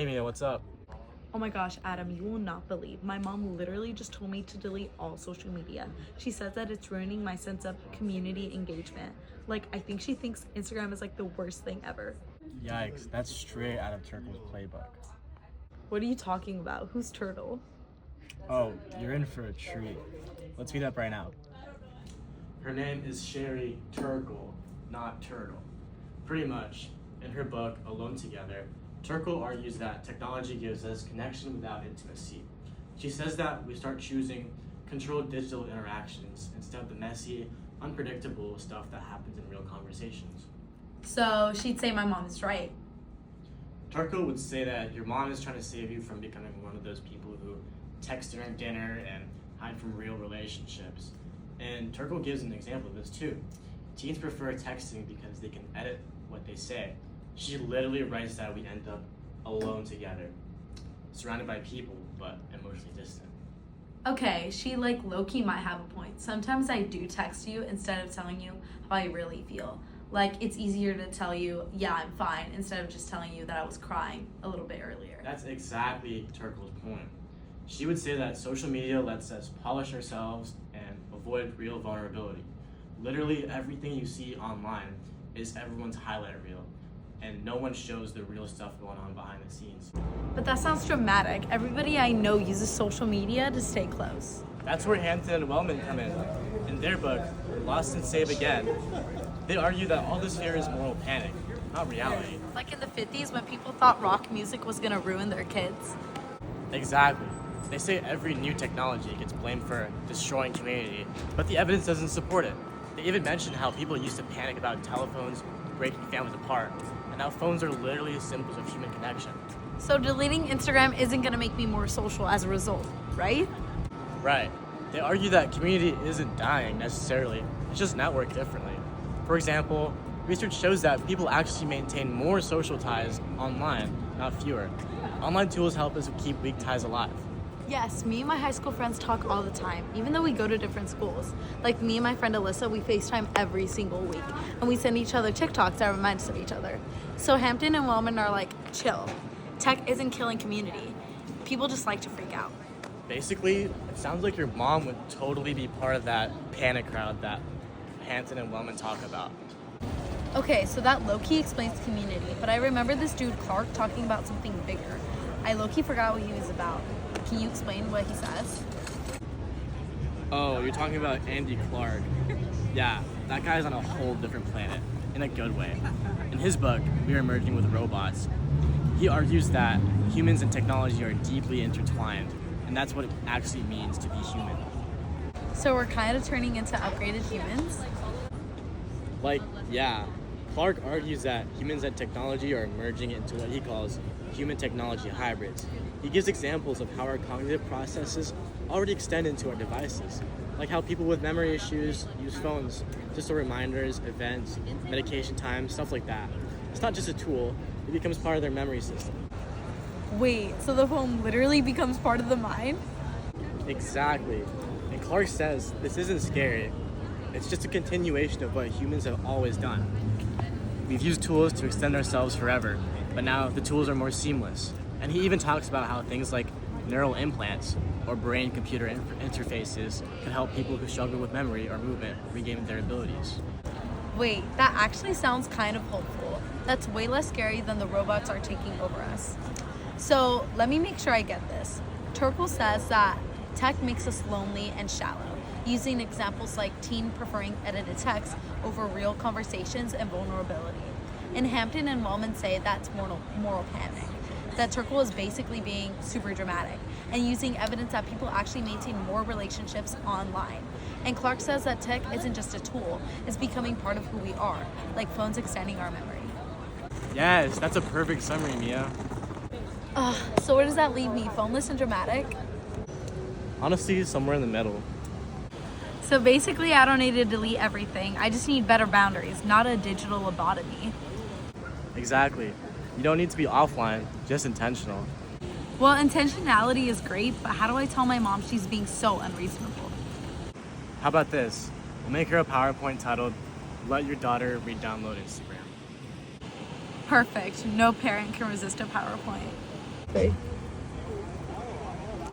Hey Mia, what's up? Oh my gosh, Adam, you will not believe. My mom literally just told me to delete all social media. She says that it's ruining my sense of community engagement. Like, I think she thinks Instagram is like the worst thing ever. Yikes, that's straight out of Turkle's playbook. What are you talking about? Who's Turtle? Oh, you're in for a treat. Let's meet up right now. Her name is Sherry Turkle, not Turtle. Pretty much, in her book, Alone Together, Turkle argues that technology gives us connection without intimacy. She says that we start choosing controlled digital interactions instead of the messy, unpredictable stuff that happens in real conversations. So she'd say my mom is right. Turkle would say that your mom is trying to save you from becoming one of those people who text during dinner and hide from real relationships. And Turkle gives an example of this too. Teens prefer texting because they can edit what they say. She literally writes that we end up alone together, surrounded by people, but emotionally distant. Okay, she like low-key might have a point. Sometimes I do text you instead of telling you how I really feel. Like, it's easier to tell you, yeah, I'm fine, instead of just telling you that I was crying a little bit earlier. That's exactly Turkle's point. She would say that social media lets us polish ourselves and avoid real vulnerability. Literally everything you see online is everyone's highlight reel, and no one shows the real stuff going on behind the scenes. But that sounds dramatic. Everybody I know uses social media to stay close. That's where Hampton and Wellman come in. In their book, Lost and Save Again, they argue that all this fear is moral panic, not reality. Like in the 50s when people thought rock music was gonna ruin their kids. Exactly. They say every new technology gets blamed for destroying community, but the evidence doesn't support it. They even mention how people used to panic about telephones breaking families apart, and now phones are literally symbols of human connection. So deleting Instagram isn't gonna make me more social as a result, right? Right. They argue that community isn't dying necessarily, it's just networked differently. For example, research shows that people actually maintain more social ties online, not fewer. Online tools help us keep weak ties alive. Yes, me and my high school friends talk all the time, even though we go to different schools. Like me and my friend Alyssa, we FaceTime every single week, and we send each other TikToks that remind us of each other. So Hampton and Wellman are like, chill. Tech isn't killing community. People just like to freak out. Basically, it sounds like your mom would totally be part of that panic crowd that Hampton and Wellman talk about. Okay, so that low-key explains community, but I remember this dude Clark talking about something bigger. I low-key forgot what he was about. Can you explain what he says? Oh, you're talking about Andy Clark. Yeah, that guy's on a whole different planet, in a good way. In his book, We Are Merging with Robots, he argues that humans and technology are deeply intertwined, and that's what it actually means to be human. So we're kind of turning into upgraded humans? Like, yeah, Clark argues that humans and technology are merging into what he calls human-technology hybrids. He gives examples of how our cognitive processes already extend into our devices, like how people with memory issues use phones to store reminders, events, medication times, stuff like that. It's not just a tool, it becomes part of their memory system. Wait, so the phone literally becomes part of the mind? Exactly. And Clark says this isn't scary. It's just a continuation of what humans have always done. We've used tools to extend ourselves forever, but now the tools are more seamless. And he even talks about how things like neural implants or brain-computer interfaces can help people who struggle with memory or movement regain their abilities. Wait, that actually sounds kind of hopeful. That's way less scary than the robots are taking over us. So let me make sure I get this. Turkle says that tech makes us lonely and shallow, using examples like teen preferring edited text over real conversations and vulnerability. And Hampton and Wellman say that's moral panic, that Turkle is basically being super dramatic and using evidence that people actually maintain more relationships online. And Clark says that tech isn't just a tool, it's becoming part of who we are, like phones extending our memory. Yes, that's a perfect summary, Mia. So where does that leave me, phoneless and dramatic? Honestly, somewhere in the middle. So basically I don't need to delete everything, I just need better boundaries, not a digital lobotomy. Exactly. You don't need to be offline, just intentional. Well, intentionality is great, but how do I tell my mom she's being so unreasonable? How about this? We'll make her a PowerPoint titled, Let Your Daughter Re-Download Instagram. Perfect. No parent can resist a PowerPoint. Bye.